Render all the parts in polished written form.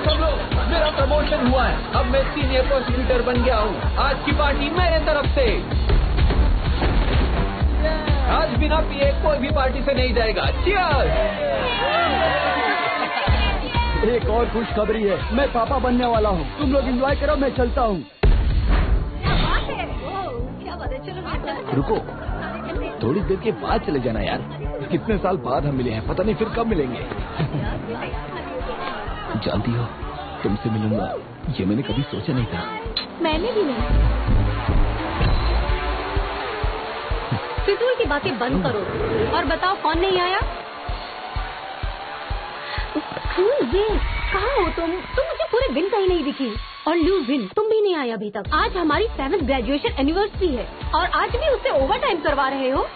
सब लोग, मेरा प्रमोशन हुआ है। अब मैं सीनियर प्रोसिक्यूटर बन गया हूँ। आज की पार्टी मेरे तरफ से। आज बिना पिए कोई भी पार्टी से नहीं जाएगा। Cheers! एक और खुशखबरी है, मैं पापा बनने वाला हूँ। तुम लोग एंजॉय करो, मैं चलता हूँ। रुको, थोड़ी देर के बाद चले जाना यार। कितने साल बाद हम मिले हैं, पता नहीं फिर कब मिलेंगे। जानती हो, तुमसे मिलूंगा ये मैंने कभी सोचा नहीं था। मैंने भी नहीं। फिजूल की बातें बंद करो और बताओ कौन नहीं आया। विन, कहाँ हो तुम मुझे पूरे दिन कहीं नहीं दिखी। और ल्यू विन, तुम भी नहीं आया अभी तक। आज हमारी 7th ग्रेजुएशन एनिवर्सरी है और आज भी उससे ओवर टाइम करवा रहे हो।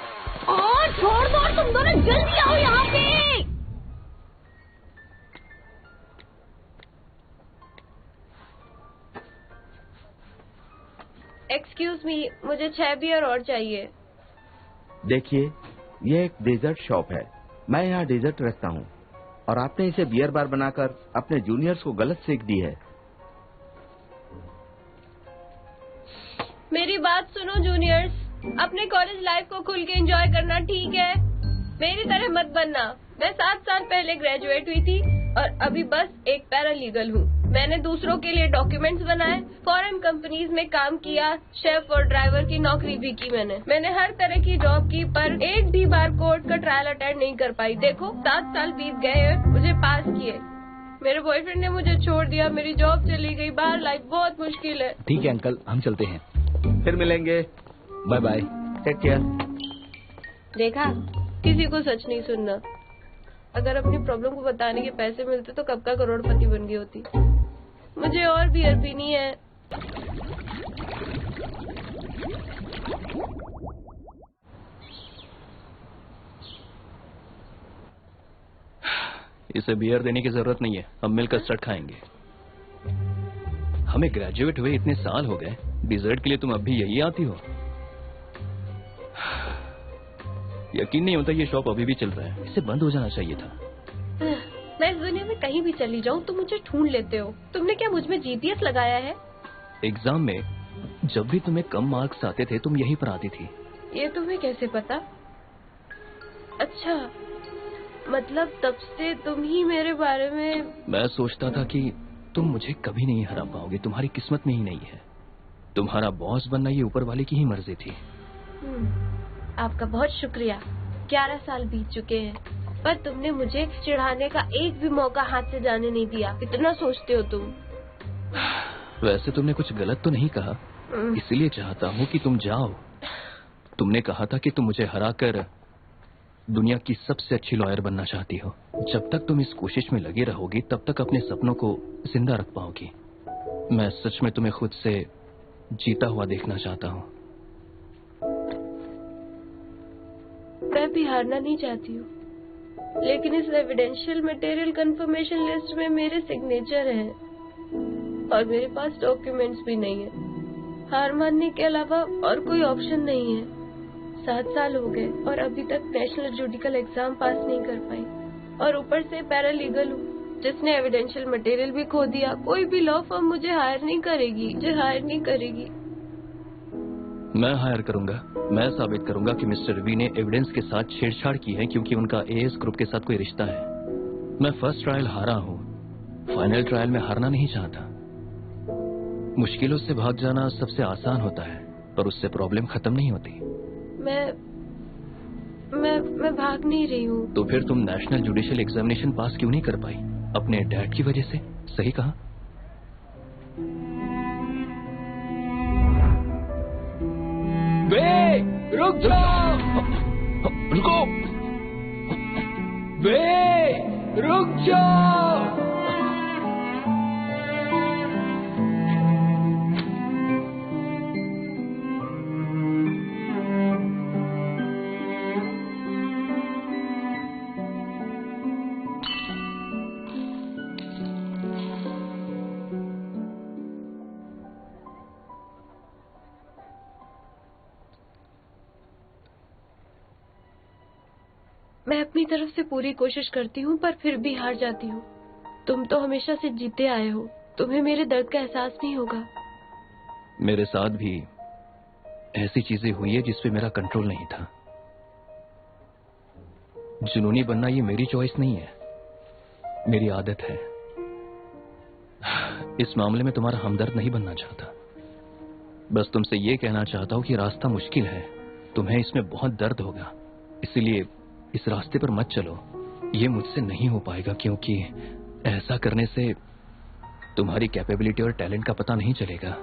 और छोड़ दो, तुम दोनों जल्दी आओ यहाँ पे। एक्सक्यूज मी, मुझे 6 बियर और चाहिए। देखिए, ये एक डेजर्ट शॉप है। मैं यहाँ डेजर्ट रखता हूँ और आपने इसे बियर बार बनाकर अपने जूनियर्स को गलत सीख दी है। मेरी बात सुनो जूनियर्स, अपने कॉलेज लाइफ को खुल के एंजॉय करना ठीक है। मेरी तरह मत बनना। मैं 7 साल पहले ग्रेजुएट हुई थी और अभी बस एक पैरालीगल हूँ। मैंने दूसरों के लिए डॉक्यूमेंट्स बनाए, फॉरेन कंपनीज में काम किया, शेफ और ड्राइवर की नौकरी भी की। मैंने हर तरह की जॉब की, पर एक भी बार कोर्ट का ट्रायल अटेंड नहीं कर पाई। देखो 7 साल बीत गए हैं मुझे पास किए। मेरे बॉयफ्रेंड ने मुझे छोड़ दिया, मेरी जॉब चली गई, बाहर लाइफ बहुत मुश्किल है। ठीक है अंकल, हम चलते हैं। फिर मिलेंगे। Bye bye. Take care. देखा, किसी को सच नहीं सुनना। अगर अपनी प्रॉब्लम को बताने के पैसे मिलते तो कब का करोड़पति बन गई होती। मुझे और बियर पीनी है। इसे बियर देने की जरूरत नहीं है, हम मिलकर स्टार्ट खाएंगे। हमें ग्रेजुएट हुए इतने साल हो गए, डिजर्ट के लिए तुम अब भी यही आती हो? यकीन नहीं होता ये शॉप अभी भी चल रहा है। इसे बंद हो जाना चाहिए था। मैं इस दुनिया में कहीं भी चली जाऊं तो मुझे ढूंढ लेते हो। तुमने क्या मुझ में जीपीएस लगाया है? एग्जाम में जब भी तुम्हें कम मार्क्स आते थे तुम यहीं पर आती थी। ये तुम्हें कैसे पता? अच्छा, मतलब तब से तुम ही मेरे बारे में। मैं सोचता था कि तुम मुझे कभी नहीं हरा पाओगे, तुम्हारी किस्मत में ही नहीं है। तुम्हारा बॉस बनना ये ऊपर वाले की ही मर्जी थी। आपका बहुत शुक्रिया। 11 साल बीत चुके हैं, पर तुमने मुझे चिढ़ाने का एक भी मौका हाथ से जाने नहीं दिया। इतना सोचते हो तुम। वैसे तुमने कुछ गलत तो नहीं कहा, इसलिए चाहता हूँ कि तुम जाओ। तुमने कहा था कि तुम मुझे हराकर दुनिया की सबसे अच्छी लॉयर बनना चाहती हो। जब तक तुम इस कोशिश में लगे रहोगी तब तक अपने सपनों को जिंदा रख पाओगी। मैं सच में तुम्हें खुद से जीता हुआ देखना चाहता हूँ। मैं भी हारना नहीं चाहती हूँ, लेकिन इस एविडेंशियल मटेरियल कंफर्मेशन लिस्ट में मेरे सिग्नेचर हैं और मेरे पास डॉक्यूमेंट्स भी नहीं है। हार मानने के अलावा और कोई ऑप्शन नहीं है। 7 साल हो गए और अभी तक नेशनल जुडिकल एग्जाम पास नहीं कर पाई, और ऊपर से पैरालीगल हूँ जिसने एविडेंशियल मटेरियल भी खो दिया। कोई भी लॉ फर्म मुझे हायर नहीं करेगी। मैं हायर करूंगा। मैं साबित करूंगा कि मिस्टर वी ने एविडेंस के साथ छेड़छाड़ की है, क्योंकि उनका एएस ग्रुप के साथ कोई रिश्ता है। मैं फर्स्ट ट्रायल हारा हूँ, फाइनल ट्रायल में हारना नहीं चाहता। मुश्किलों से भाग जाना सबसे आसान होता है, पर उससे प्रॉब्लम खत्म नहीं होती। मैं भाग नहीं रही हूँ। तो फिर तुम नेशनल जुडिशियल एग्जामिनेशन पास क्यों नहीं कर पाई? अपने डैड की वजह से? सही कहा। वे, रुक जाओ। रुको। वे, रुक जाओ। मैं अपनी तरफ से पूरी कोशिश करती हूँ, पर फिर भी हार जाती हूँ। तुम तो हमेशा से जीते आए हो, तुम्हें मेरे दर्द का एहसास नहीं होगा। मेरे साथ भी ऐसी चीजें हुई है जिस पे मेरा कंट्रोल नहीं था। जुनूनी बनना ये मेरी चॉइस नहीं है, मेरी आदत है। इस मामले में तुम्हारा हमदर्द नहीं बनना चाहता, बस तुमसे ये कहना चाहता हूं कि रास्ता मुश्किल है, तुम्हें इसमें बहुत दर्द होगा, इसीलिए इस रास्ते पर मत चलो। ये मुझसे नहीं हो पाएगा, क्योंकि ऐसा करने से तुम्हारी कैपेबिलिटी और टैलेंट का पता नहीं चलेगा।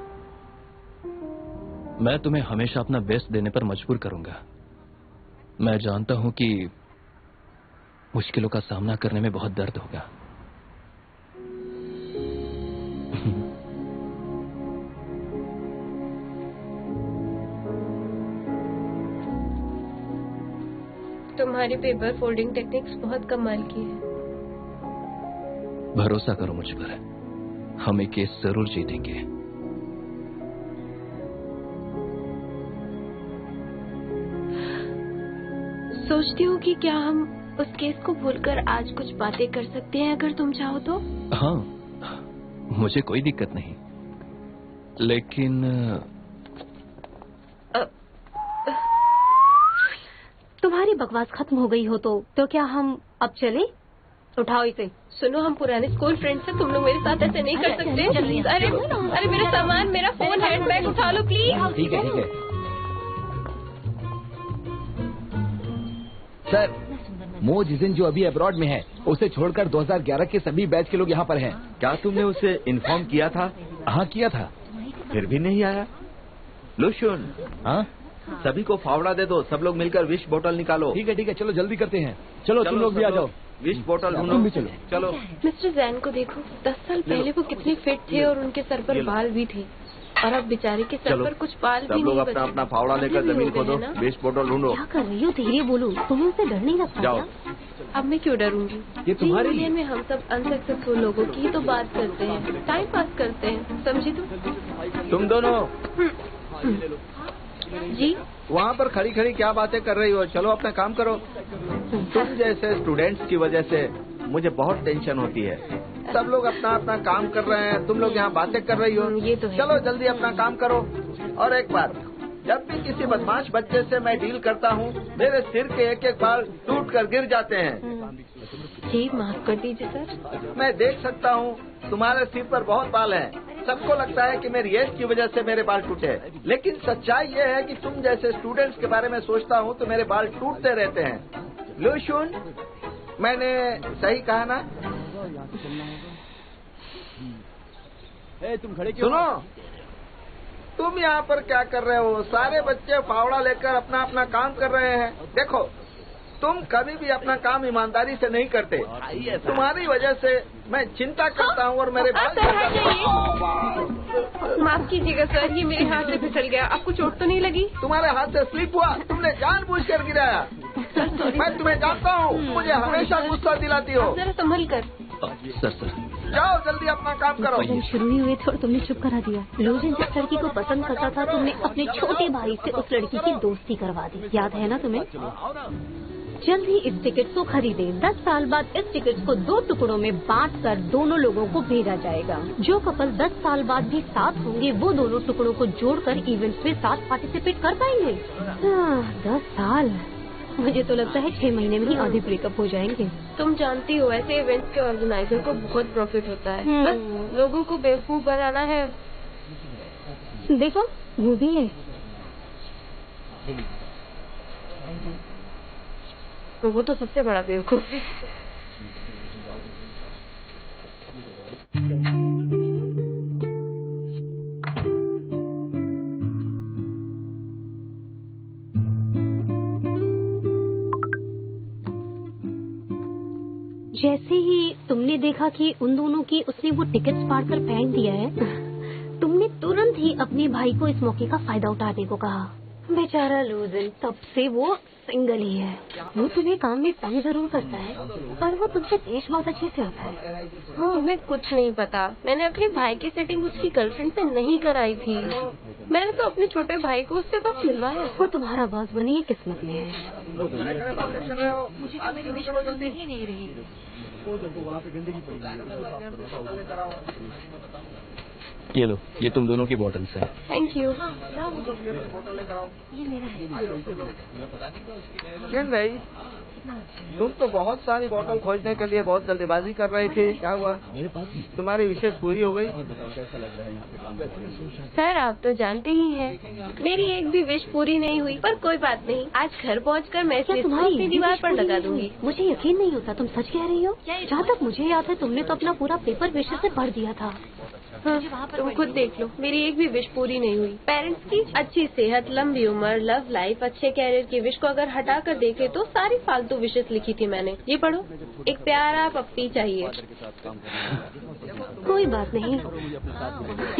मैं तुम्हें हमेशा अपना बेस्ट देने पर मजबूर करूंगा। मैं जानता हूं कि मुश्किलों का सामना करने में बहुत दर्द होगा। तुम्हारी पेपर फोल्डिंग टेक्निक्स बहुत कमाल की है। भरोसा करो मुझ पर, हम ये केस जरूर जीतेंगे। सोचती हूँ कि क्या हम उस केस को भूलकर आज कुछ बातें कर सकते हैं, अगर तुम चाहो तो। हाँ, मुझे कोई दिक्कत नहीं, लेकिन तुम्हारी बकवास खत्म हो गई हो तो क्या हम अब चले? उठाओ इसे। सुनो, हम पुराने स्कूल फ्रेंड्स हैं, तुम लोग मेरे साथ ऐसे नहीं कर सकते। अरे मेरा सामान, मेरा फोन, हैंडबैग उठा लो प्लीज। ठीक है ठीक है। सर, मो जिजिन जो अभी अब्रॉड में है, उसे छोड़कर 2011 के सभी बैच के लोग यहाँ पर हैं। क्या तुमने उसे इन्फॉर्म किया था? हाँ किया था। फिर भी नहीं आया। लुशुन, हाँ सभी को फावड़ा दे दो, सब लोग मिलकर विश बोतल निकालो। ठीक है, चलो जल्दी करते हैं। चलो तुम लोग भी आ जाओ। विश बोतल ढूंढो। तुम भी चलो। चलो। मिस्टर जैन को देखो, 10 साल पहले वो कितने फिट थे और उनके सर पर बाल भी थे, और अब बेचारे के सर पर कुछ बाल भी नहीं बचे। सब लोग अपना अपना फावड़ा लेकर जमीन खोदो, विश बोतल ढूंढो। क्या कर रही हो? धीरे बोलो, तुम्हें उनसे डर नहीं लगता जाओ। क्या? अब मैं क्यों डरूंगी? ये तुम्हारी दुनिया में हम सब अनसक्सेसफुल लोगों की ही तो बात करते हैं, टाइम पास करते हैं, समझी तुम दोनों जी? वहाँ पर खड़ी खड़ी क्या बातें कर रही हो? चलो अपना काम करो। तुम जैसे स्टूडेंट्स की वजह से मुझे बहुत टेंशन होती है। सब लोग अपना अपना काम कर रहे हैं, तुम लोग यहाँ बातें कर रही हो। ये तो है। चलो जल्दी अपना काम करो। और एक बात, जब भी किसी बदमाश बच्चे से मैं डील करता हूँ, मेरे सिर के एक एक बाल टूट कर गिर जाते हैं। जी माफ कर दीजिए सर। मैं देख सकता हूँ तुम्हारे सिर पर बहुत बाल हैं। सबको लगता है कि मेरी एज की वजह से मेरे बाल टूटे, लेकिन सच्चाई ये है कि तुम जैसे स्टूडेंट्स के बारे में सोचता हूँ तो मेरे बाल टूटते रहते हैं। लुशुन, मैंने सही कहा ना? तुम खड़े क्यों? सुनो, तुम यहाँ पर क्या कर रहे हो? सारे बच्चे फावड़ा लेकर अपना अपना काम कर रहे हैं। देखो, तुम कभी भी अपना काम ईमानदारी से नहीं करते। तुम्हारी वजह से मैं चिंता करता हूँ और मेरे बाल माफ कीजिएगा सर, ये मेरे हाथ से फिसल गया। आपको चोट तो नहीं लगी? तुम्हारे हाथ से स्लिप हुआ, तुमने जानबूझकर गिराया। मैं तुम्हें जानता हूँ, मुझे हमेशा गुस्सा दिलाती हो। जरा संभल कर। सर जाओ जल्दी अपना काम करो। जब शुरू ही हुए थे और तुमने चुप करा दिया। लोजन जिस लड़की को पसंद करता था, तुमने अपने छोटे भाई से उस लड़की की दोस्ती करवा दी, याद है ना तुम्हें? जल्द ही इस टिकट को खरीदे। 10 साल बाद इस टिकट को 2 टुकड़ों में बांटकर दोनों लोगों को भेजा जाएगा। जो कपल 10 साल बाद भी साथ होंगे, वो दोनों टुकड़ों को जोड़कर इवेंट्स में साथ पार्टिसिपेट कर पाएंगे। 10 साल, मुझे तो लगता है 6 महीने में ही आधे ब्रेकअप हो जाएंगे। तुम जानती हो, ऐसे इवेंट्स के ऑर्गेनाइजर को बहुत प्रॉफिट होता है। बस लोगों को बेवकूफ बनाना है। देखो, वो भी है। वो तो सबसे बड़ा बेवकूफ है। जैसे ही तुमने देखा कि उन दोनों की उसने वो टिकट्स फाड़कर फेंक दिया है, तुमने तुरंत ही अपने भाई को इस मौके का फायदा उठाने को कहा। बेचारा लूजन, तब से वो सिंगल ही है। वो तुम्हें काम में तंग जरूर करता है, पर वो तुमसे पेश बहुत अच्छे से आता है। तुम्हें कुछ नहीं पता, मैंने अपने भाई की सेटिंग उसकी गर्लफ्रेंड से नहीं कराई थी। मैंने तो अपने छोटे भाई को उससे बस मिलवाया। वो तुम्हारा बॉस बनी किस्मत में है। ये लो, ये तुम दोनों की बॉटल्स हैं। Thank you. ये मेरा है। किरण भाई, तुम तो बहुत सारी बोतल खोजने के लिए बहुत जल्दीबाजी कर रही थी, क्या हुआ? तुम्हारी विशेष पूरी हो गई? सर आप तो जानते ही हैं, मेरी एक भी विश पूरी नहीं हुई, पर कोई बात नहीं, आज घर पहुंचकर मैं क्या इसे तुम्हारी अपनी एक दीवार विश पर पूरी लगा नहीं दूंगी। हुई? मुझे यकीन नहीं होता, तुम सच कह रही हो? जहाँ तक मुझे याद है तुमने तो अपना पूरा पेपर विशेष से पढ़ दिया था। हाँ, तुम खुद देख लो, मेरी एक भी विश पूरी नहीं हुई। पेरेंट्स की अच्छी सेहत, लंबी उम्र, लव लाइफ, अच्छे कैरियर की विश को अगर हटा कर देखे तो सारी फालतू विशेष लिखी थी मैंने। ये पढ़ो, एक प्यारा पप्पी चाहिए। कोई बात नहीं,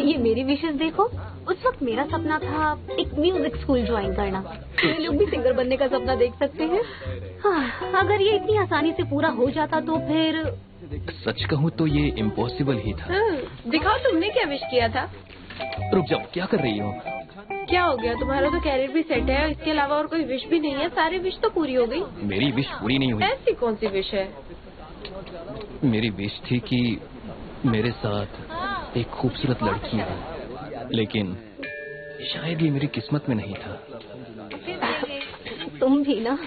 ये मेरी विशेष देखो। उस वक्त मेरा सपना था एक म्यूजिक स्कूल ज्वाइन करना। ये लोग भी सिंगर बनने का सपना देख सकते हैं। हाँ, अगर ये इतनी आसानी से पूरा हो जाता तो फिर सच कहूँ तो ये इम्पॉसिबल ही था। दिखाओ तुमने क्या विश किया था। रुक जाओ, क्या कर रही हो? क्या हो गया, तुम्हारा तो कैरियर भी सेट है, इसके अलावा और कोई विश भी नहीं है, सारी विश तो पूरी हो गई। मेरी विश पूरी नहीं हुई। ऐसी कौन सी विश है? मेरी विश थी कि मेरे साथ एक खूबसूरत लड़की हो, लेकिन शायद ये मेरी किस्मत में नहीं था। तुम भी ना।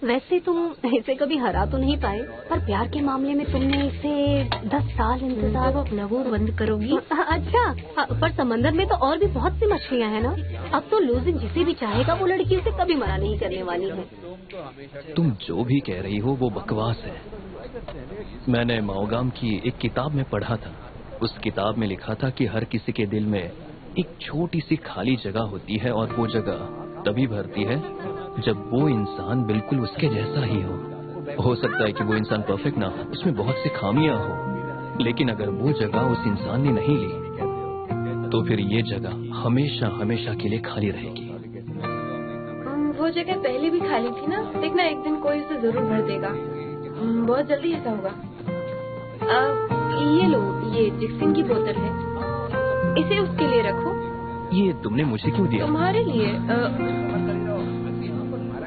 वैसे तुम इसे कभी हरा तो नहीं पाए, पर प्यार के मामले में तुमने इसे 10 साल इंतजार। अपना वो बंद करोगी? अच्छा, पर समंदर में तो और भी बहुत सी मछलियाँ हैं ना। अब तो लूजिंग जिसे भी चाहेगा वो लड़की उसे कभी मना नहीं करने वाली है। तुम जो भी कह रही हो वो बकवास है। मैंने माओगाम की एक किताब में पढ़ा था। उस किताब में लिखा था कि हर किसी के दिल में एक छोटी सी खाली जगह होती है और वो जगह तभी भरती है जब वो इंसान बिल्कुल उसके जैसा ही हो सकता है कि वो इंसान परफेक्ट ना हो, उसमें बहुत सी खामियां हो, लेकिन अगर वो जगह उस इंसान ने नहीं ली तो फिर ये जगह हमेशा हमेशा के लिए खाली रहेगी। वो जगह पहले भी खाली थी ना, देखना एक दिन कोई उसे जरूर भर देगा। बहुत जल्दी ऐसा होगा। ये लो, ये जिक्सिन की बोतल है, इसे उसके लिए रखो। ये तुमने मुझे क्यों दिया? तुम्हारे लिए।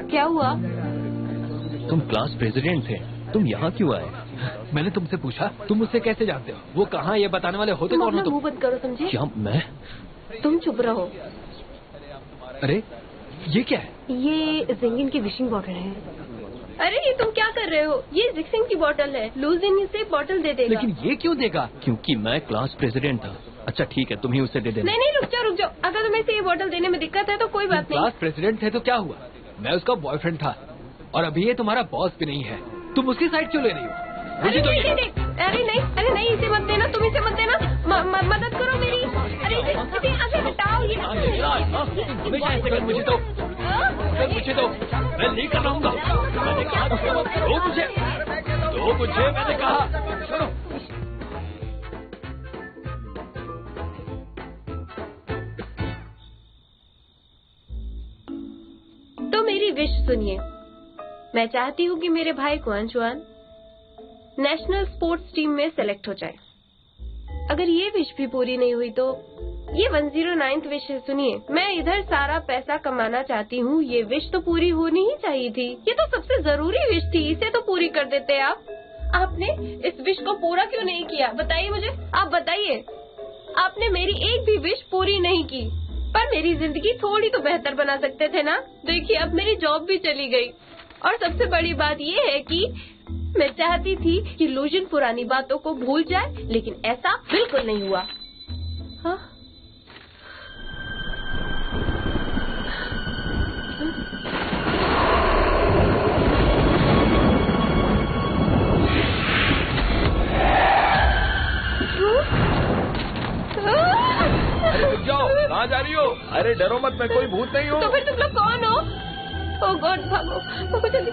क्या हुआ? तुम क्लास प्रेसिडेंट थे, तुम यहाँ क्यों आए? मैंने तुमसे पूछा तुम मुझसे कैसे जानते हो? वो कहाँ, ये बताने वाले होते तुम कौन हो अपना तुम? मुंह बंद करो, समझे? क्या मैं? तुम चुप रहो। अरे ये क्या है? ये जिंगिन की विशिंग बॉटल है। अरे ये तुम क्या कर रहे हो? ये जिक्सिन की बोतल है, लूजिन इसे बोतल दे देगा। लेकिन ये क्यों देगा? क्योंकि मैं क्लास प्रेसिडेंट था। अच्छा ठीक है, तुम ही उसे दे देना। नहीं, रुक जाओ। अगर तुम्हें इसे ये बोतल देने में दिक्कत है तो कोई बात नहीं। क्लास प्रेसिडेंट थे तो क्या हुआ? मैं उसका बॉयफ्रेंड था और अभी ये तुम्हारा बॉस भी नहीं है। तुम उसकी साइड क्यों ले रही हो? मुझे तो ये अरे नहीं, इसे मत देना, तुम इसे मत देना। मदद करो मेरी। अरे इसे आगे हटाओ। ये हमेशा ऐसे कर। मुझे तो मैं नहीं कर रहूंगा। मैंने कहा तो मुझे मैंने कहा सुनो। तो मेरी विश सुनिए। मैं चाहती हूँ कि मेरे भाई कुआनचुआन नेशनल स्पोर्ट्स टीम में सेलेक्ट हो जाए। अगर ये विश भी पूरी नहीं हुई तो ये 109th विश है। सुनिए, मैं इधर सारा पैसा कमाना चाहती हूँ। ये विश तो पूरी होनी ही चाहिए थी। ये तो सबसे जरूरी विश थी, इसे तो पूरी कर देते आप। आपने इस विश को पूरा क्यों नहीं किया? बताइए मुझे, आप बताइए। आपने मेरी एक भी विश पूरी नहीं की, पर मेरी जिंदगी थोड़ी तो बेहतर बना सकते थे ना। देखिए अब मेरी जॉब भी चली गई, और सबसे बड़ी बात ये है कि मैं चाहती थी कि लूजिन पुरानी बातों को भूल जाए, लेकिन ऐसा बिल्कुल नहीं हुआ। हाँ? जाओ, कहाँ जा रही हो? अरे डरो मत, मैं कोई भूत नहीं हूँ। तो फिर तुम लोग कौन हो? ओह गॉड, भागो जल्दी।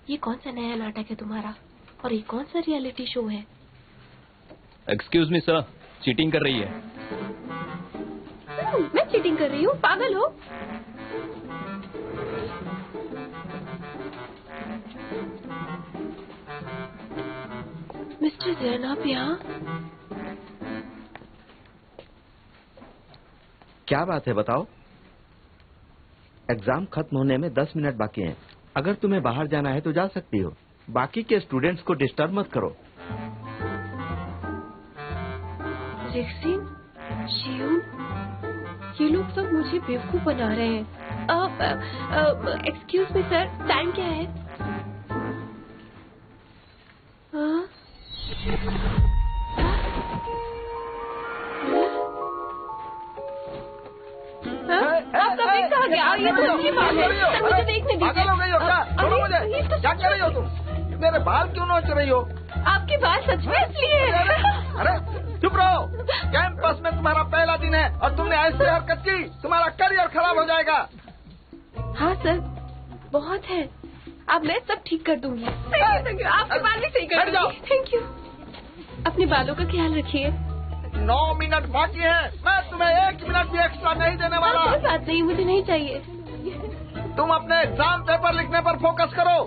ये कौन सा नया नाटक है तुम्हारा और ये कौन सा रियलिटी शो है? एक्सक्यूज मी सर, चीटिंग कर रही है। मैं चीटिंग कर रही हूँ? पागल हो? मिस्टर जैन, आप यहाँ? क्या बात है बताओ। एग्जाम खत्म होने में 10 मिनट बाकी हैं। अगर तुम्हें बाहर जाना है तो जा सकती हो। बाकी के स्टूडेंट्स को डिस्टर्ब मत करो। रेक्सिन, शियून, ये लोग सब मुझे बेवकूफ बना रहे हैं। एक्सक्यूज मी सर, टाइम क्या है? आप कभी कहाँ गया? ये तो अच्छी बात है। सर, मुझे देखने दीजिए। पागल हो गई हो क्या? छोड़ो मुझे। क्या कर रही हो तुम? मेरे बाल क्यों नोच रही हो? आपके बाल सच में इसलिए? अरे चुप रहो। कैंपस में तुम्हारा पहला दिन है और तुमने ऐसी हरकत की, तुम्हारा करियर खराब हो जाएगा। हाँ सर, बहुत है। अब मैं सब ठीक कर दूंगी। Thank you. आपके बाल भी सही कर दूंगी। Thank you. अपने बालों का ख्याल रखिए। 9 मिनट बाकी है। मैं तुम्हें 1 मिनट भी एक्स्ट्रा नहीं देने वाला। कोई बात नहीं, मुझे नहीं चाहिए। तुम अपने एग्जाम पेपर लिखने पर फोकस करो।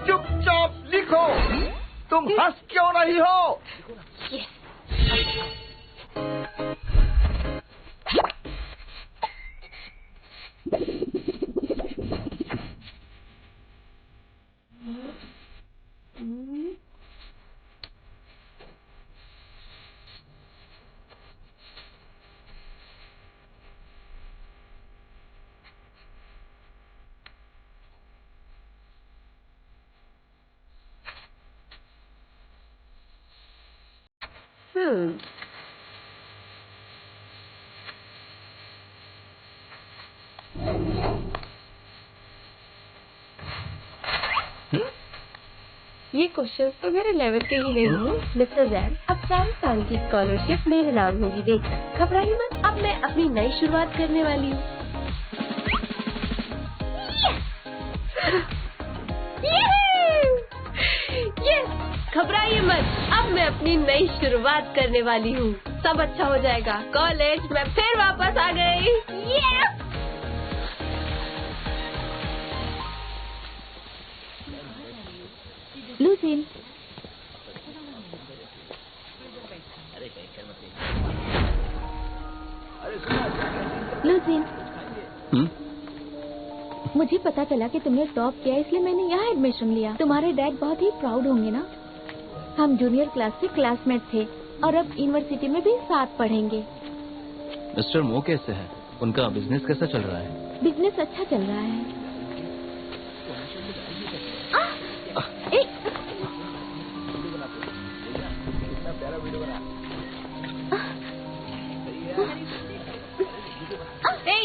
चुपचाप लिखो। तुम हंस क्यों रही हो? ये क्वेश्चन तो मेरे लेवल के ही नहीं है। मिस्टर जैन, अब 4 साल की स्कॉलरशिप मेरे नाम होगी। देख, घबराइए मत। अब मैं अपनी नई शुरुआत करने वाली हूँ। घबराइए मत, अब मैं अपनी नई शुरुआत करने वाली हूँ। सब अच्छा हो जाएगा। कॉलेज में फिर वापस आ गई। लूसीन, लूसीन, मुझे पता चला कि तुमने टॉप किया, इसलिए मैंने यहाँ एडमिशन लिया। तुम्हारे डैड बहुत ही प्राउड होंगे ना? हम जूनियर क्लास से क्लासमेट थे और अब यूनिवर्सिटी में भी साथ पढ़ेंगे। मिस्टर मो कैसे हैं? उनका बिजनेस कैसा चल रहा है? बिजनेस अच्छा चल रहा है।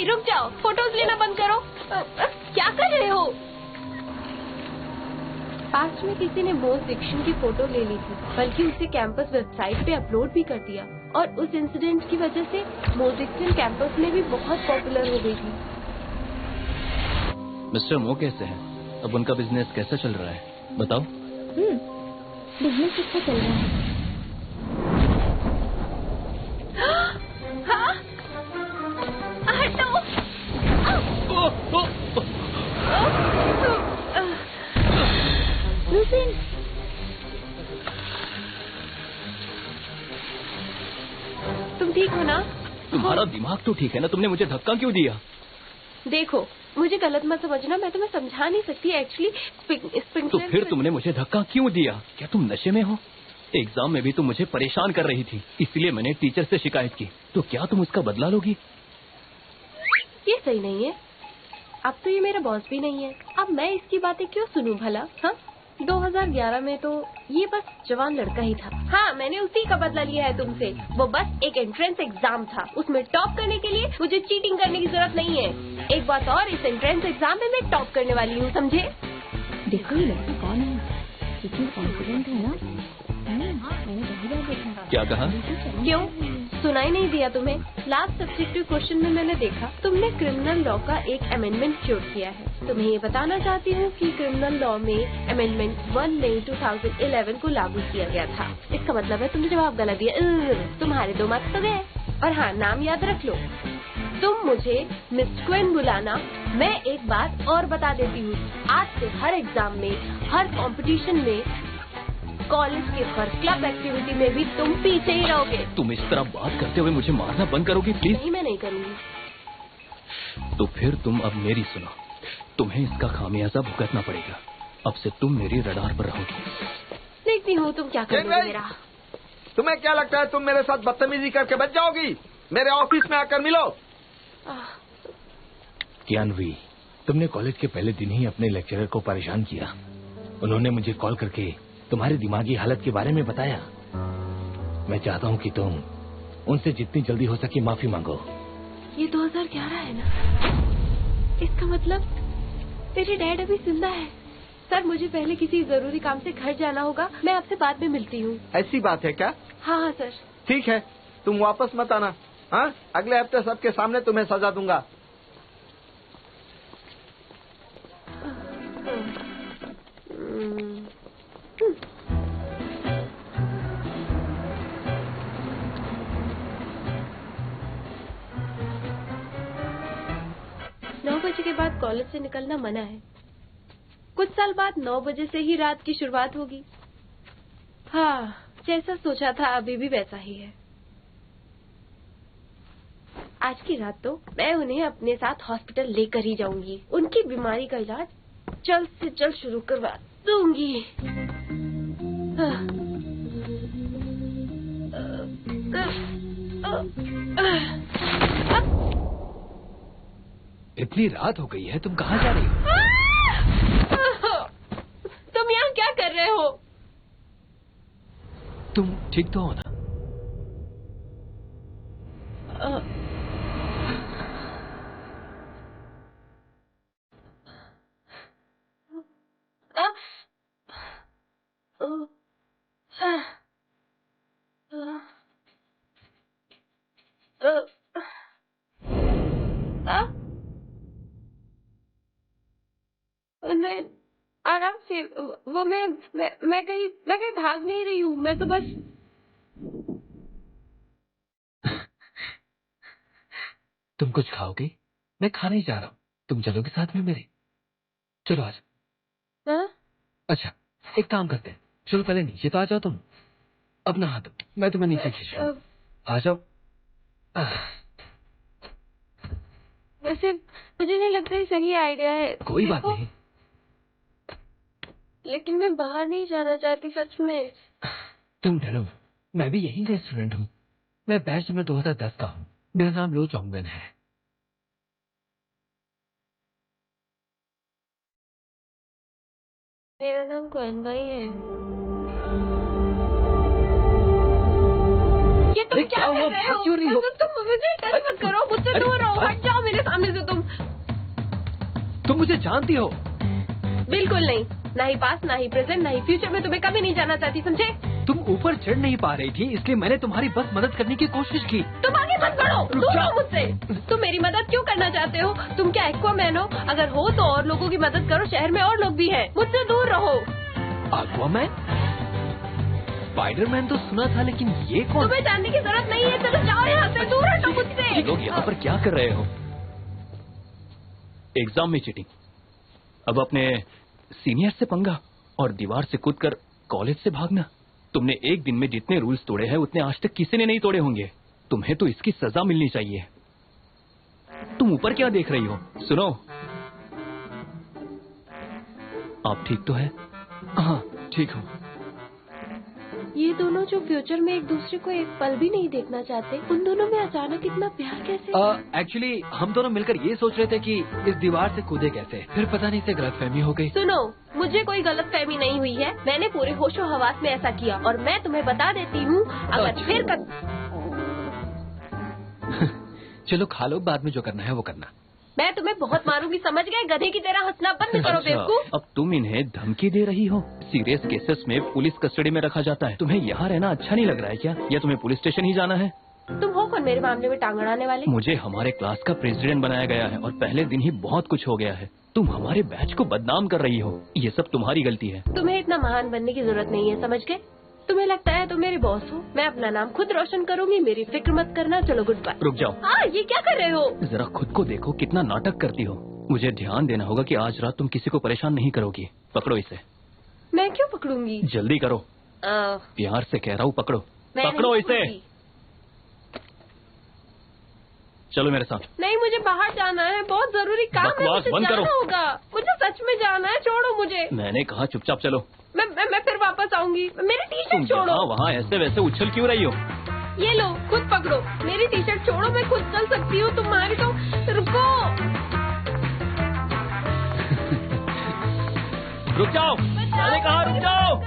रुक जाओ, फोटोज लेना बंद करो। क्या कर रहे हो? पास्ट में किसी ने मोस्ट डिक्शन की फोटो ले ली थी, बल्कि उसे कैंपस वेबसाइट पे अपलोड भी कर दिया, और उस इंसिडेंट की वजह से मोस्ट डिक्शन कैंपस में भी बहुत पॉपुलर हो गई थी। मिस्टर मो कैसे हैं? अब उनका बिजनेस कैसा चल रहा है? बताओ। बिजनेस अच्छा चल रहा है। हाँ? हटो। लुसिन, तुम ठीक हो ना? तुम्हारा दिमाग तो ठीक है ना? तुमने मुझे धक्का क्यों दिया? देखो, मुझे गलत मत समझना, मैं तुम्हें समझा नहीं सकती एक्चुअली। तो फिर तुमने मुझे धक्का क्यों दिया? क्या तुम नशे में हो? एग्जाम में भी तुम मुझे परेशान कर रही थी, इसलिए मैंने टीचर से शिकायत की। तो क्या तुम उसका बदला लोगी? ये सही नहीं है। अब तो ये मेरा बॉस भी नहीं है, अब मैं इसकी बातें क्यों सुनूं भला? हाँ, 2011 में तो ये बस जवान लड़का ही था। हाँ, मैंने उसी का बदला लिया है तुमसे। वो बस एक एंट्रेंस एग्जाम था, उसमें टॉप करने के लिए मुझे चीटिंग करने की जरूरत नहीं है। एक बात और, इस एंट्रेंस एग्जाम में मैं टॉप करने वाली हूँ, समझे? देखो ये लड़का कौन है, कितनी कॉन्फिडेंट है ना। मैंने बहुत देखा। क्या कहा? क्यों, सुनाई नहीं दिया तुम्हें? लास्ट सब्जेक्टिव क्वेश्चन में मैंने देखा तुमने क्रिमिनल लॉ का एक अमेंडमेंट जोड़ किया है। तुम्हें ये बताना चाहती हूँ कि क्रिमिनल लॉ में अमेंडमेंट 1 मई 2011 को लागू किया गया था। इसका मतलब है तुमने जवाब गलत दिया। तुम्हारे 2 मार्क्स तो गए। और हाँ, नाम याद रख लो, तुम मुझे मिस क्वीन बुलाना। मैं एक बात और बता देती हूँ, आज से हर एग्जाम में, हर कंपटीशन में, कॉलेज के फर्स्ट क्लब एक्टिविटी में भी तुम पीछे ही रहोगे। तुम इस तरह बात करते हुए मुझे मारना बंद करोगी प्लीज? नहीं, मैं नहीं करूँगी। तो फिर तुम अब मेरी सुनो, तुम्हें इसका खामियाजा भुगतना पड़ेगा। अब से तुम मेरी रडार पर रहोगी। देखती हूँ तुम क्या करोगे मेरा। तुम्हें क्या लगता है तुम मेरे साथ बदतमीजी करके बच जाओगी? मेरे ऑफिस में आकर मिलो। कियानवी, तुमने कॉलेज के पहले दिन ही अपने लेक्चरर को परेशान किया। उन्होंने मुझे कॉल करके तुम्हारी दिमागी हालत के बारे में बताया। मैं चाहता हूँ कि तुम उनसे जितनी जल्दी हो सके माफी मांगो। ये 2011 है ना? इसका मतलब तेरे डैड अभी जिंदा है। सर, मुझे पहले किसी जरूरी काम से घर जाना होगा, मैं आपसे बाद में मिलती हूँ। ऐसी बात है क्या? हाँ हाँ सर। ठीक है, तुम वापस मत आना। हाँ, अगले हफ्ते सबके सामने तुम्हें सजा दूंगा। के बाद कॉलेज से निकलना मना है। कुछ साल बाद 9 बजे से ही रात की शुरुआत होगी। हाँ, जैसा सोचा था अभी भी वैसा ही है। आज की रात तो मैं उन्हें अपने साथ हॉस्पिटल लेकर ही जाऊंगी। उनकी बीमारी का इलाज जल्द से जल्द शुरू करवा दूंगी। इतनी रात हो गई है, तुम कहाँ जा रही हो? तुम यहाँ क्या कर रहे हो? तुम ठीक तो हो ना? मैं आराम से, वो मैं कहीं भाग नहीं रही हूँ। मैं तो बस तुम कुछ खाओगे? मैं खाने ही जा रहा हूँ, तुम चलोगे साथ में मेरे? चलो आज। हाँ? अच्छा, एक काम करते हैं, चलो पहले नीचे तो आ जाओ तुम। अपना हाथ, मैं तुम्हें नीचे खींच रहा हूँ। आ जाओ। वैसे मुझे नहीं लगता ये सही आइडिया है। कोई बात नहीं। लेकिन मैं बाहर नहीं जाना चाहती सच में। तुम डरो, मैं भी यही का स्टूडेंट हूँ। मैं बैच नंबर 2010 का हूँ। मेरा नाम लो चोंगवेन है। मेरा नाम क्वेन भाई है। ये तुम क्या कर रहे हो? क्यों नहीं हो? तुम मुझे टच मत करो, मुझसे दूर रहो, हट जाओ मेरे सामने से तुम मुझे जानती हो? बिल्कुल नहीं, ना ही पास, ना ही प्रेजेंट, ना ही फ्यूचर में तुम्हें कभी नहीं जाना चाहती, समझे? तुम ऊपर चढ़ नहीं पा रही थी, इसलिए मैंने तुम्हारी बस मदद करने की कोशिश की। तुम आगे मत बढ़ो, दूर रहो मुझसे। तुम मेरी मदद क्यों करना चाहते हो? तुम क्या एक्वामैन हो? अगर हो तो और लोगों की मदद करो, शहर में और लोग भी हैं। मुझसे दूर रहो। एक्वामैन? स्पाइडरमैन तो सुना था, लेकिन ये कौन? तुम्हें जानने की जरूरत नहीं है, चलो जाओ यहाँ से, दूर हटो मुझसे। ये लोग यहाँ पर क्या कर रहे हो? एग्जाम में चीटिंग, अब अपने सीनियर से पंगा और दीवार से कूदकर कॉलेज से भागना। तुमने एक दिन में जितने रूल्स तोड़े हैं उतने आज तक किसी ने नहीं तोड़े होंगे। तुम्हें तो इसकी सजा मिलनी चाहिए। तुम ऊपर क्या देख रही हो? सुनो, आप ठीक तो है? हाँ ठीक हूँ। ये दोनों जो फ्यूचर में एक दूसरे को एक पल भी नहीं देखना चाहते, उन दोनों में अचानक इतना प्यार कैसे? एक्चुअली हम दोनों मिलकर ये सोच रहे थे कि इस दीवार से कूदे कैसे, फिर पता नहीं से गलतफहमी हो गई। सुनो, मुझे कोई गलतफहमी नहीं हुई है। मैंने पूरे होशो हवास में ऐसा किया और मैं तुम्हें बता देती हूँ, अगर फिर चलो खा लो, बाद में जो करना है वो करना। मैं तुम्हें बहुत मारूंगी, समझ गए? गधे की तरह हंसना बंद करो बेवकूफ। अब तुम इन्हें धमकी दे रही हो? सीरियस केसेस में पुलिस कस्टडी में रखा जाता है। तुम्हें यहाँ रहना अच्छा नहीं लग रहा है क्या, या तुम्हें पुलिस स्टेशन ही जाना है? तुम हो कौन मेरे मामले में टांग अड़ाने वाले? मुझे हमारे क्लास का प्रेसिडेंट बनाया गया है और पहले दिन ही बहुत कुछ हो गया है। तुम हमारे बैच को बदनाम कर रही हो, ये सब तुम्हारी गलती है। तुम्हें इतना महान बनने की जरूरत नहीं है, समझ गए? तुम्हें लगता है तुम मेरे बॉस हो? मैं अपना नाम खुद रोशन करूंगी, मेरी फिक्र मत करना। चलो गुड बाय। रुक जाओ। हाँ, ये क्या कर रहे हो? जरा खुद को देखो, कितना नाटक करती हो। मुझे ध्यान देना होगा कि आज रात तुम किसी को परेशान नहीं करोगी। पकड़ो इसे। मैं क्यों पकड़ूंगी? जल्दी करो, प्यार से कह रहा हूँ, पकड़ो। मैं पकड़ो नहीं इसे। पकड़ूंगी। चलो मेरे साथ। नहीं, मुझे बाहर जाना है, बहुत जरूरी काम है, बकवास मुझे बंद जाना करो। होगा। मुझे सच में जाना है, छोड़ो मुझे। मैंने कहा चुपचाप चलो। मैं फिर वापस आऊंगी। मेरी टी तुम शर्ट छोड़ो। यहाँ वहाँ ऐसे वैसे उछल क्यों रही हो? ये लो, खुद पकड़ो। मेरी टी शर्ट छोड़ो, मैं खुद चल सकती हूँ, तुम्हारी तो। रुको। रुक जाओ, मैंने कहा रुक जाओ।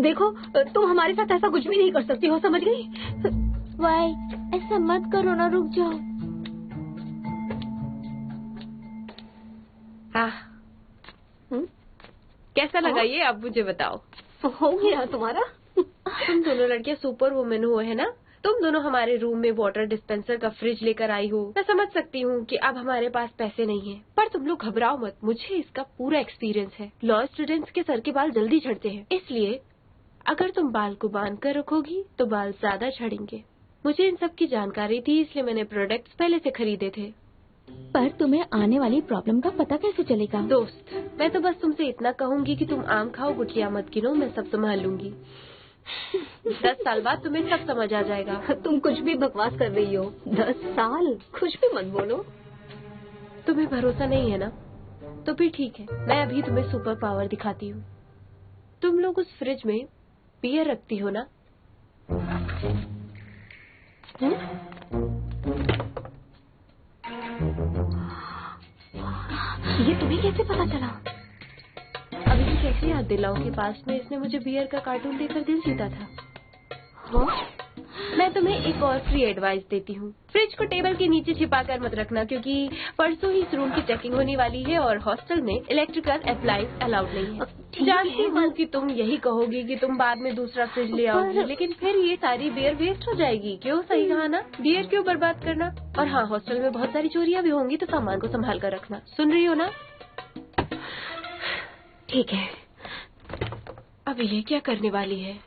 देखो, तुम हमारे साथ ऐसा कुछ भी नहीं कर सकती हो, समझ गई? वाई, ऐसा मत करो ना, रुक जाओ। कैसा लगा ये, अब मुझे बताओ। हो गया तुम्हारा? तुम दोनों लड़कियां सुपर वुमेन हो, है ना? तुम दोनों हमारे रूम में वाटर डिस्पेंसर का फ्रिज लेकर आई हो। मैं समझ सकती हूँ कि अब हमारे पास पैसे नहीं हैं, पर तुम लोग घबराओ मत, मुझे इसका पूरा एक्सपीरियंस है। लॉ स्टूडेंट्स के सर के बाल जल्दी झड़ते हैं, इसलिए अगर तुम बाल को बांध कर रखोगी तो बाल ज्यादा झड़ेंगे। मुझे इन सब की जानकारी थी, इसलिए मैंने प्रोडक्ट्स पहले से खरीदे थे। पर तुम्हें आने वाली प्रॉब्लम का पता कैसे चलेगा? दोस्त, मैं तो बस तुमसे इतना कहूंगी कि तुम आम खाओ, गुठलियां मत गिनो, मैं सब संभाल लूंगी। 10 साल बाद तुम्हें सब समझ आ जाएगा। तुम कुछ भी बकवास कर रही हो। 10 साल? कुछ भी मत बोलो। तुम्हें भरोसा नहीं है ना? तो फिर ठीक है, मैं अभी तुम्हें सुपर पावर दिखाती हूँ। तुम लोग उस फ्रिज में बियर रखती हो ना? ये तुम्हें कैसे पता चला? अभी भी कैसे याद दिलाऊं कि पास्ट में इसने मुझे बियर का कार्टून देकर दिल जीता था। हाँ? मैं तुम्हें एक और फ्री एडवाइस देती हूँ। फ्रिज को टेबल के नीचे छिपा कर मत रखना, क्योंकि परसों ही इस रूम की चेकिंग होने वाली है और हॉस्टल में इलेक्ट्रिकल अप्लायंस अलाउड नहीं है। जानती हूँ कि तुम यही कहोगी कि तुम बाद में दूसरा फ्रिज ले आओगी, लेकिन फिर ये सारी बियर वेस्ट हो जाएगी। क्यों, सही कहा ना? बियर क्यों बर्बाद करना? और हाँ, हॉस्टल में बहुत सारी चोरियां भी होंगी, तो सामान को संभाल कर रखना। सुन रही हो ना? ठीक है। अब ये क्या करने वाली है?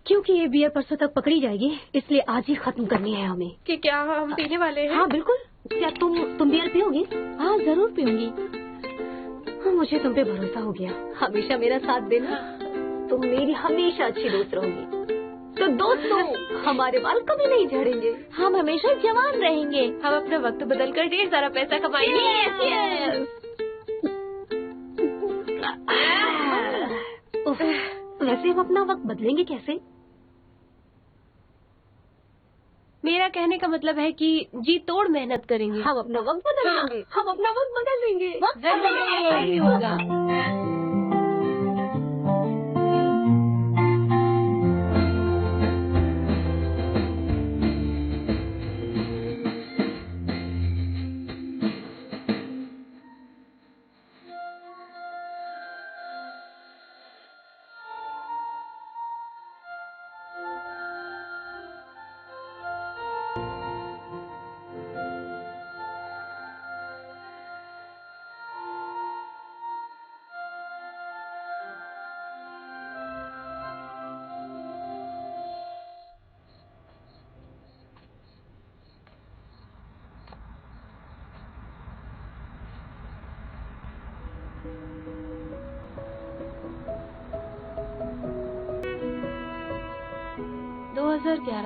क्योंकि ये बियर परसों तक पकड़ी जाएगी, इसलिए आज ही खत्म करनी है हमें। कि क्या हम पीने वाले हैं? हाँ बिल्कुल। क्या तुम बियर पियोगी? हाँ, जरूर पीऊंगी। हाँ, मुझे तुम पे भरोसा हो गया। हमेशा मेरा साथ देना, तुम मेरी हमेशा अच्छी दोस्त रहोगी। तो दोस्तों, हमारे बाल कभी नहीं झड़ेंगे, हम हमेशा जवान रहेंगे। हम अपना वक्त बदल कर ढेर सारा पैसा कमाएंगे। उफ, वैसे हम अपना वक्त बदलेंगे कैसे? मेरा कहने का मतलब है कि जी तोड़ मेहनत करेंगे। हम अपना वक्त बदल लेंगे। हम अपना वक्त बदल लेंगे। सही होगा।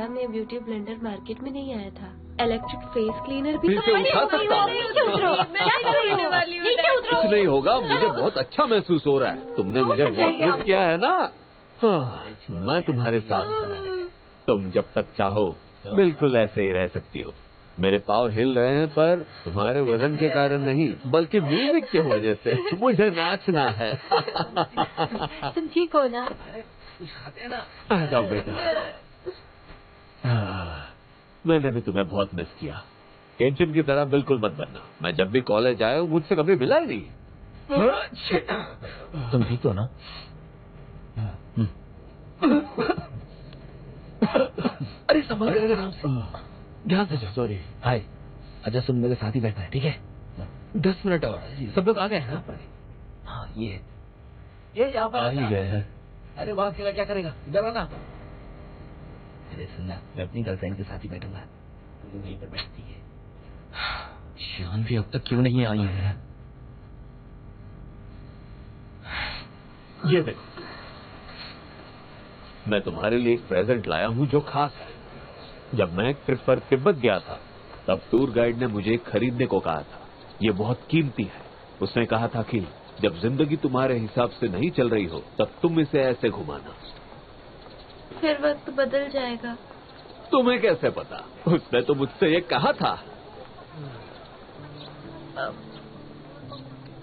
में ब्यूटी ब्लेंडर मार्केट में नहीं आया था। इलेक्ट्रिक फेस क्लीनर भी नीचे उठा सकता हूँ। कुछ नहीं होगा, मुझे बहुत अच्छा महसूस हो रहा है। तुमने मुझे बहुत मिस किया है ना। हाँ, मैं तुम्हारे साथ हूँ। तुम जब तक चाहो बिल्कुल ऐसे ही रह सकती हो। मेरे पाँव हिल रहे हैं पर तुम्हारे वजन के कारण नहीं, बल्कि म्यूजिक की वजह से। मुझे नाचना है। तुम ठीक हो ना? आ जाओ बेटा। मैंने भी तुम्हें बहुत मिस किया। केंचन की तरह बिल्कुल मत बनना। मैं जब भी कॉलेज आया हूँ मुझसे कभी मिला ही नहीं। तुम ठीक हो ना? अरे संभाल, ध्यान से जाओ। सॉरी। हाय, अच्छा सुन, मेरे साथ ही बैठा है, ठीक है? 10 मिनट और। सब लोग आ गए हैं? हाँ, ये यहाँ पर आ ही गए हैं। अरे वहाँ अकेला क्या करेगा? इधर आना। अरे सुनना, मैं अपनी गर्लफ्रेंड के साथ ही बैठूंगा। तुम यहीं पर बैठती है। शान भी अब तक क्यों नहीं आई है? ये देखो, मैं तुम्हारे लिए एक प्रेजेंट लाया हूँ जो खास है। जब मैं ट्रिप पर तिब्बत गया था तब टूर गाइड ने मुझे खरीदने को कहा था। ये बहुत कीमती है। उसने कहा था कि जब जिंदगी तुम्हारे हिसाब से नहीं चल रही हो तब तुम इसे ऐसे घुमाना। फिर वक्त बदल जाएगा। तुम्हें कैसे पता? उसने तो मुझसे ये कहा था।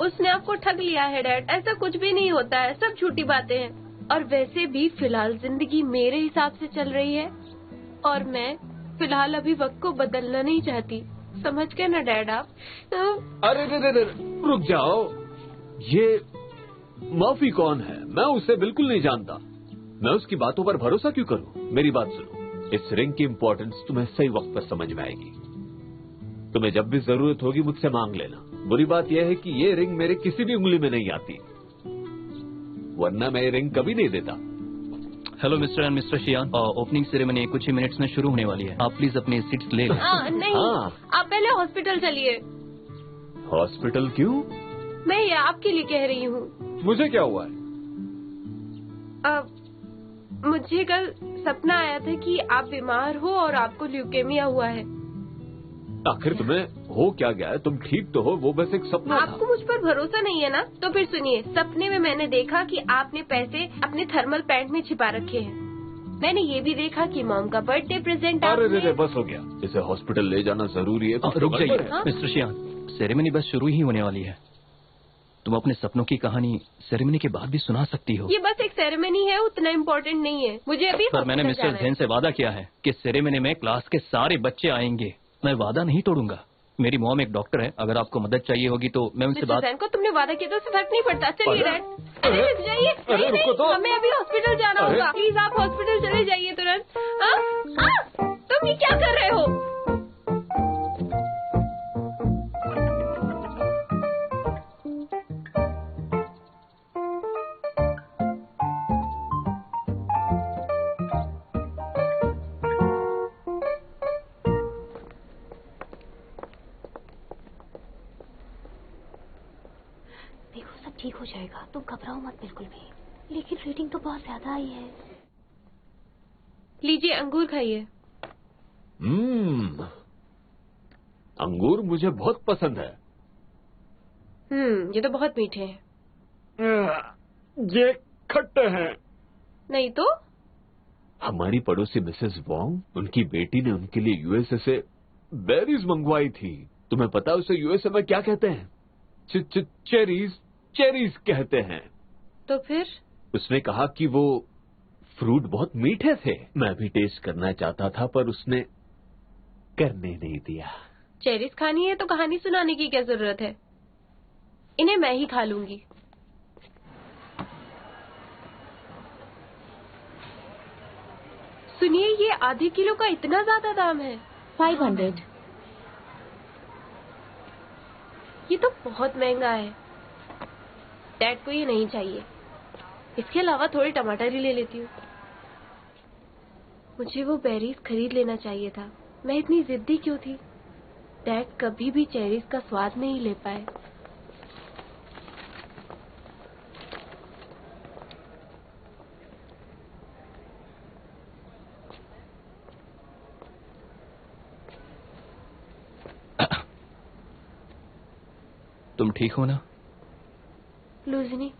उसने आपको ठग लिया है डैड। ऐसा कुछ भी नहीं होता है, सब झूठी बातें हैं। और वैसे भी फिलहाल जिंदगी मेरे हिसाब से चल रही है और मैं फिलहाल अभी वक्त को बदलना नहीं चाहती। समझ गए ना डैड आप? अरे रे, रुक जाओ। ये मर्फी कौन है? मैं उसे बिल्कुल नहीं जानता। मैं उसकी बातों पर भरोसा क्यों करूं? मेरी बात सुनो, इस रिंग की इम्पोर्टेंस तुम्हें सही वक्त पर समझ में आएगी। तुम्हें जब भी जरूरत होगी मुझसे मांग लेना। बुरी बात यह है कि ये रिंग मेरे किसी भी उंगली में नहीं आती, वरना मैं ये रिंग कभी नहीं देता। Hello mister and mister Xian, opening ceremony कुछ ही मिनट्स में शुरू होने वाली है। आप प्लीज अपनी सीट्स ले लें। नहीं, आप पहले हॉस्पिटल चलिए। हॉस्पिटल क्यों? मैं ये आपके लिए कह रही हूँ। मुझे क्या हुआ है? मुझे कल सपना आया था कि आप बीमार हो और आपको ल्यूकेमिया हुआ है। आखिर तुम्हें हो क्या गया है? तुम ठीक तो हो? वो बस एक सपना था। आपको मुझ पर भरोसा नहीं है ना? तो फिर सुनिए, सपने में मैंने देखा कि आपने पैसे अपने थर्मल पैंट में छिपा रखे हैं। मैंने ये भी देखा कि मॉम का बर्थडे प्रेजेंट अरे बस हो गया। इसे हॉस्पिटल ले जाना जरूरी है। रुक जाइए मिस्टर शियान, सेरेमनी बस शुरू ही होने वाली है। तुम अपने सपनों की कहानी सेरेमनी के बाद भी सुना सकती हो। ये बस एक सेरेमनी है, उतना इम्पोर्टेंट नहीं है। मुझे अभी पर मैंने मिस्टर जैन से वादा किया है कि सेरेमनी में क्लास के सारे बच्चे आएंगे। मैं वादा नहीं तोड़ूंगा। मेरी मॉम एक डॉक्टर है, अगर आपको मदद चाहिए होगी तो मैं उनसे बात। को तुमने वादा किया तो उससे फर्क नहीं पड़ता। चलिए डैड, रुक जाइए। हमें अभी हॉस्पिटल जाना होगा। प्लीज आप हॉस्पिटल चले जाइए तुरंत। तुम ये क्या कर रहे हो? ठीक हो जाएगा, तुम घबराओ मत बिल्कुल भी। लेकिन रेटिंग तो बहुत ज्यादा आई है। लीजिए अंगूर खाइए। अंगूर मुझे बहुत पसंद है। ये तो बहुत मीठे हैं। ये खट्टे हैं। नहीं तो? हमारी पड़ोसी मिसेस वोंग, उनकी बेटी ने उनके लिए यूएसए से बेरीज मंगवाई थी। तुम्हें पता है उसे यूएसए में क्या कहते हैं? चेरीज कहते हैं। तो फिर? उसने कहा कि वो फ्रूट बहुत मीठे थे। मैं भी टेस्ट करना चाहता था पर उसने करने नहीं दिया। चेरीज खानी है तो कहानी सुनाने की क्या जरूरत है? इन्हें मैं ही खा लूंगी। सुनिए, ये आधे किलो का इतना ज्यादा दाम है। 500। ये तो बहुत महंगा है। डैड को ये नहीं चाहिए। इसके अलावा थोड़े टमाटर ही ले लेती हूँ। मुझे वो बेरीज खरीद लेना चाहिए था। मैं इतनी जिद्दी क्यों थी? डैड कभी भी चेरीज का स्वाद नहीं ले पाए। तुम ठीक हो ना? लूजनी,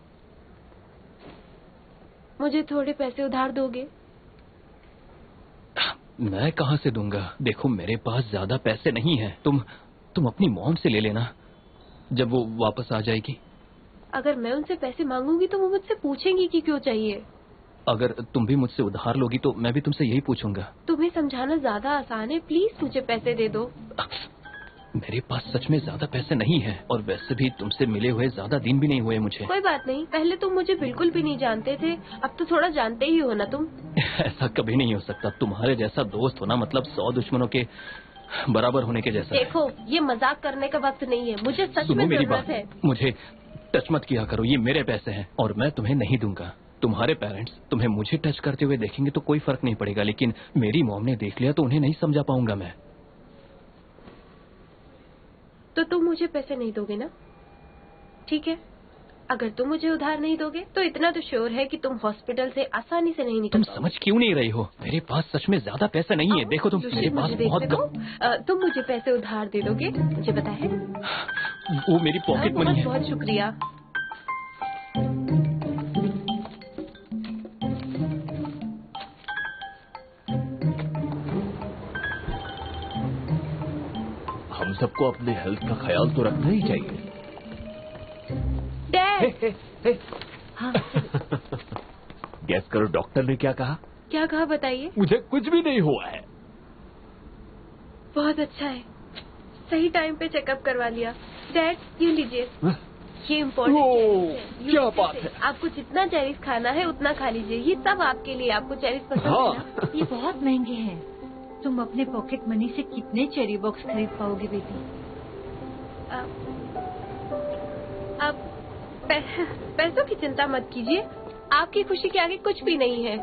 मुझे थोड़े पैसे उधार दोगे? मैं कहाँ से दूंगा? देखो मेरे पास ज्यादा पैसे नहीं हैं। तुम अपनी मॉम से ले लेना जब वो वापस आ जाएगी। अगर मैं उनसे पैसे मांगूंगी तो वो मुझसे पूछेंगी कि क्यों चाहिए। अगर तुम भी मुझसे उधार लोगी तो मैं भी तुमसे यही पूछूंगा। तुम्हें समझाना ज्यादा आसान है। प्लीज मुझे पैसे दे दो। मेरे पास सच में ज्यादा पैसे नहीं हैं और वैसे भी तुमसे मिले हुए ज्यादा दिन भी नहीं हुए मुझे। कोई बात नहीं, पहले तुम मुझे बिल्कुल भी नहीं जानते थे, अब तो थोड़ा जानते ही हो ना तुम। ऐसा कभी नहीं हो सकता। तुम्हारे जैसा दोस्त होना मतलब 100 दुश्मनों के बराबर होने के जैसा। देखो, ये मजाक करने का वक्त नहीं है। मुझे सच में मेरी जरूरत बात है। मुझे टच मत किया करो। ये मेरे पैसे हैं और मैं तुम्हें नहीं दूंगा। तुम्हारे पेरेंट्स तुम्हें मुझे टच करते हुए देखेंगे तो कोई फर्क नहीं पड़ेगा, लेकिन मेरी मॉम ने देख लिया तो उन्हें नहीं समझा पाऊंगा मैं। तो तुम मुझे पैसे नहीं दोगे ना? ठीक है, अगर तुम मुझे उधार नहीं दोगे तो इतना तो श्योर है कि तुम हॉस्पिटल से आसानी से नहीं निकल तुम समझ क्यों नहीं रही हो? मेरे पास सच में ज्यादा पैसे नहीं है। देखो तुम, मेरे पास बहुत तुम मुझे पैसे उधार दे दोगे? मुझे पता है। वो मेरी पॉकेट मनी है। बहुत शुक्रिया। हम सबको अपने हेल्थ का ख्याल तो रखना ही चाहिए। डैड, हाँ। गैस करो डॉक्टर ने क्या कहा? क्या कहा बताइए? मुझे कुछ भी नहीं हुआ है। बहुत अच्छा है, सही टाइम पे चेकअप करवा लिया। डैड, ये लीजिए, ये इम्पोर्टेंट है। क्या बात है? आपको जितना चेरीज खाना है उतना खा लीजिए। ये सब आपके लिए। आपको चेरीज पसंद है ना? ये बहुत महंगे हैं। तुम अपने पॉकेट मनी से कितने चेरी बॉक्स खरीद पाओगे बेटी? आप पैसों की चिंता मत कीजिए। आपकी खुशी के आगे कुछ भी नहीं है।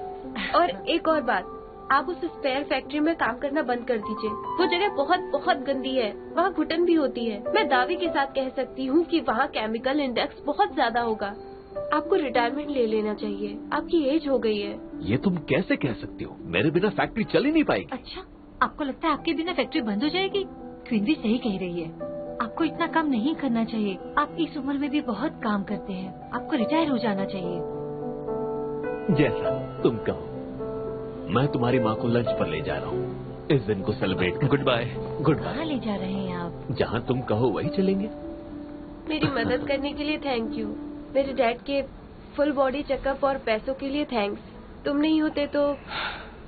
और एक और बात, आप उस स्पेयर फैक्ट्री में काम करना बंद कर दीजिए। वो जगह बहुत बहुत गंदी है। वहाँ घुटन भी होती है। मैं दावे के साथ कह सकती हूँ कि वहाँ केमिकल इंडेक्स बहुत ज्यादा होगा। आपको रिटायरमेंट ले लेना चाहिए। आपकी एज हो गई है। ये तुम कैसे कह सकती हो? मेरे बिना फैक्ट्री चल ही नहीं पाएगी। अच्छा, आपको लगता है आपके बिना फैक्ट्री बंद हो जाएगी? क्वीन भी सही कह रही है। आपको इतना काम नहीं करना चाहिए। आप इस उम्र में भी बहुत काम करते हैं। आपको रिटायर हो जाना चाहिए। जैसा तुम कहो। मैं तुम्हारी माँ को लंच पर ले जा रहा हूँ। इस दिन को सेलिब्रेट कर। Goodbye. Goodbye. कहाँ ले जा रहे हैं आप? जहाँ तुम कहो वही चलेंगे। मेरी मदद करने के लिए थैंक यू। मेरे डैड के फुल बॉडी चेकअप और पैसों के लिए थैंक्स। तुम नहीं होते तो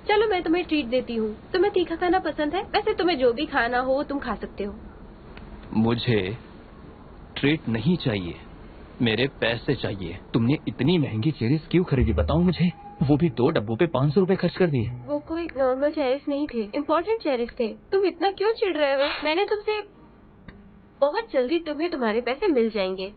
चलो मैं तुम्हें ट्रीट देती हूँ। तुम्हें तीखा खाना पसंद है? वैसे तुम्हें जो भी खाना हो तुम खा सकते हो। मुझे ट्रीट नहीं चाहिए, मेरे पैसे चाहिए। तुमने इतनी महंगी चेरीज क्यों खरीदी बताओ मुझे? वो भी 2 डब्बों पे 500 रुपए खर्च कर दिए। वो कोई नॉर्मल चेरीज नहीं थे, इम्पोर्टेंट चेरीज थे। तुम इतना क्यों चिढ़ रहे हो? मैंने तुमसे बहुत जल्दी तुम्हें तुम्हारे पैसे मिल जाएंगे।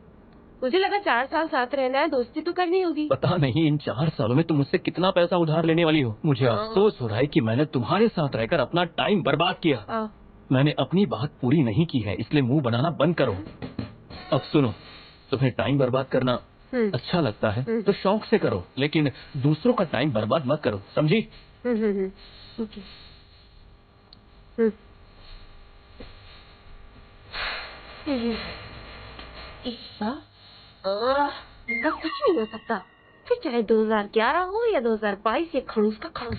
मुझे लगा 4 साल साथ रहना है, दोस्ती तो करनी होगी। पता नहीं इन 4 सालों में तुम मुझसे कितना पैसा उधार लेने वाली हो। मुझे अफसोस हो रहा है कि मैंने तुम्हारे साथ रहकर अपना टाइम बर्बाद किया। मैंने अपनी बात पूरी नहीं की है, इसलिए मुंह बनाना बंद करो। अब सुनो, तुम्हें टाइम बर्बाद करना अच्छा लगता है तो शौक से करो, लेकिन दूसरों का टाइम बर्बाद मत करो, समझी? ओके। इनका कुछ नहीं हो सकता, फिर चाहे 2011 हो या 2022 ये खड़ूस का खड़ूस।